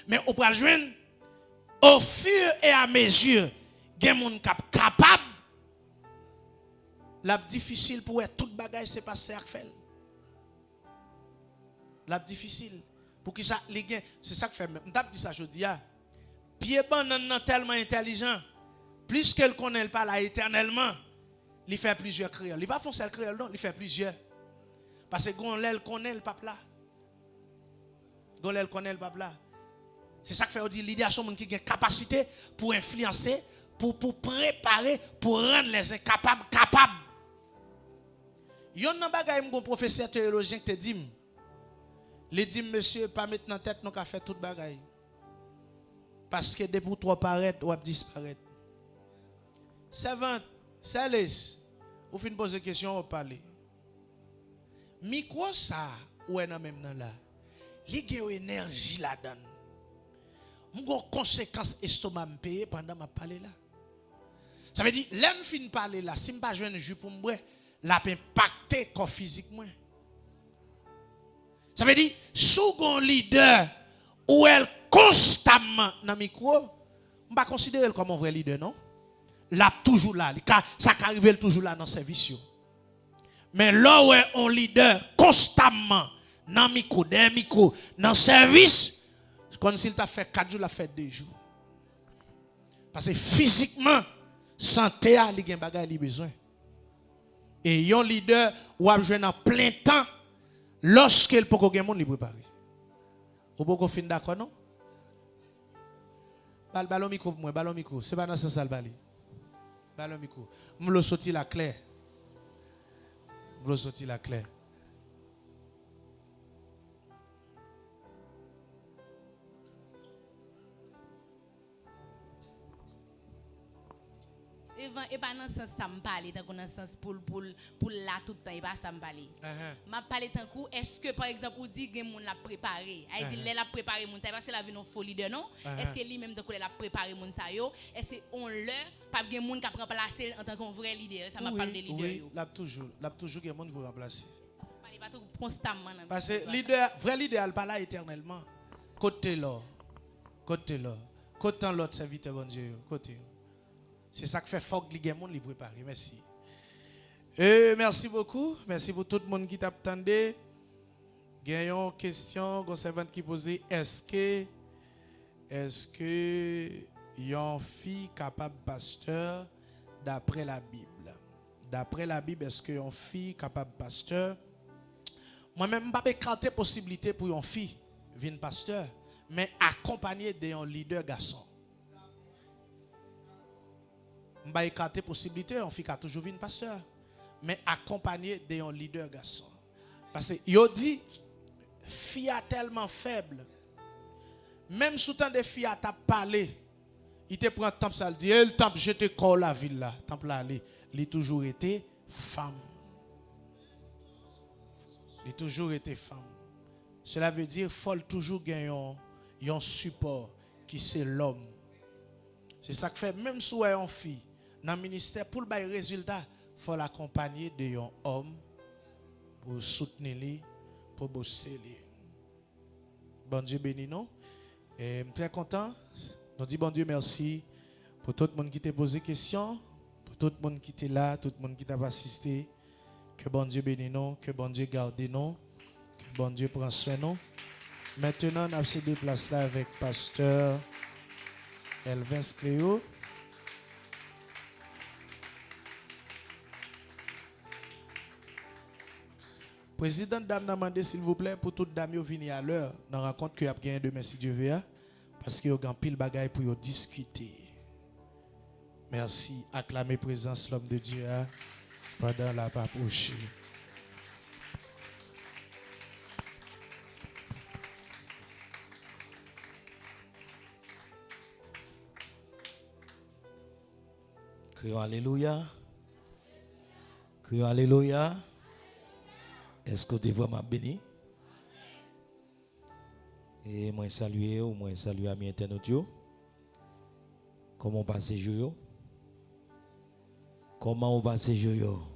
Mais au bras joindre, au fur et à mesure, il y a des gens capables. La difficile pour être toute bagaille c'est pasteur qui fait. La difficile pour qui ça les gain c'est ça que fait. On t'a dit ça jodi a. Pied ban tellement intelligent. Plus qu'elle connaît pas là éternellement, il fait plusieurs créoles. Il pas foncer le créole non, il fait plusieurs. Parce que gonlel connaît le pape là. Gonlel connaît le pape là. C'est ça que fait on dit leader son monde qui a une capacité pour influencer, pour préparer, pour rendre les incapables capables. Yon nan bagay mon professeur théologien qui te dit il dit monsieur pas mettre dans tête nous qu'a fait toute bagay. Parce que depuis trop paraître ou disparaître. Servant, Céleste, vous fin poser question ou parler. Micro ça ou est même nan là. Li gen énergie là-dedans. Mon conséquence estomac me payer pendant m'a parler là. Ça veut dire l'aime fin parler là, si m'pas joindre jus pour m'boire la impacter corps physique moi. Ça veut dire sous gon leader ou elle constamment dans micro, on pas considérer comme un vrai leader non. Là toujours là, ça arrive toujours là dans service. Mais là où on leader constamment dans micro, dans micro, dans service, c'est comme s'il t'a fait 4 jours, il a fait 2 jours. Parce que physiquement santé a li gen bagay li besoin. Et yon leader ou a joué en plein temps lorsque le poko gen monde li préparé. Ou poko fin d'accord non? Ballon micro pour moi, ballon micro, c'est pas dans ce salle bali. Ballon micro. M'lo sorti la claire. M'lo sorti la claire. Et pas dans le sens ça me parle, dans le sens pour là tout le temps, et pas ça me parle. M'a parlé tant coup, est-ce que par exemple, ou dit que moun l'a préparé, elle dit l'a préparé moun ça, parce que la vie non folie de non, est-ce que lui même de l'a préparé moun ça yo, est-ce on le pas gen moun qui prend placer en tant qu'un vrai leader, ça m'a parlé de leader yo. Oui, l'a toujours gen moun vous remplacer. Parler pas tout constamment. Parce que leader, vrai leader elle pas là éternellement. Côté là. Côté l'autre serviteur bon Dieu, côté. C'est ça que fait fort que les gens les préparer. Merci. Merci beaucoup. Merci pour tout le monde qui t'attendait. Il y a une question, une servante qui posait est-ce que une fille capable pasteur d'après la Bible. D'après la Bible, est-ce que une fille capable pasteur? Moi-même, je n'ai pas de possibilité pour une fille venir pasteur, mais accompagné d'un leader garçon. Je n'ai pas de possibilité, une fille qui a toujours venir pasteur, mais accompagné d'un leader garçon. Parce que yo dit, fille est tellement faible, même sous temps de fille à t'a parlé, il te prend temple ça, il dit, le temple, je te colle la ville là, temple là, il a toujours été femme. Il a toujours été femme. Cela veut dire qu'il faut toujours gagner un support qui c'est l'homme. C'est ça que fait, même si on est une fille, dans le ministère, pour le résultat, il faut l'accompagner d'un homme pour soutenir, pour bosser. Bon Dieu béni nous. Et je suis très content. Nous disons bon Dieu merci pour tout le monde qui t'a posé question, pour tout le monde qui était là, tout le monde qui t'a assisté. Que bon Dieu bénisse nous, que bon Dieu garde nous, que bon Dieu prenne soin de nous. Maintenant, on a cédé place là avec pasteur Elvin Cléo. Président dame n'a demandé s'il vous plaît pour toute dame qui venir à l'heure dans la rencontre que y a gagné demain si Dieu veut parce qu'il y a un pile bagaille pour discuter. Merci, acclamez présence l'homme de Dieu pendant la approche. Crions alléluia. Crions alléluia. Est-ce que tu es vraiment béni? Et moi saluer ou moi saluer à mes internautes. Comment on passe jour? Comment on passe jour?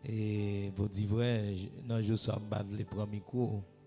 Et pour dire vrai, non je suis pas les premiers coups.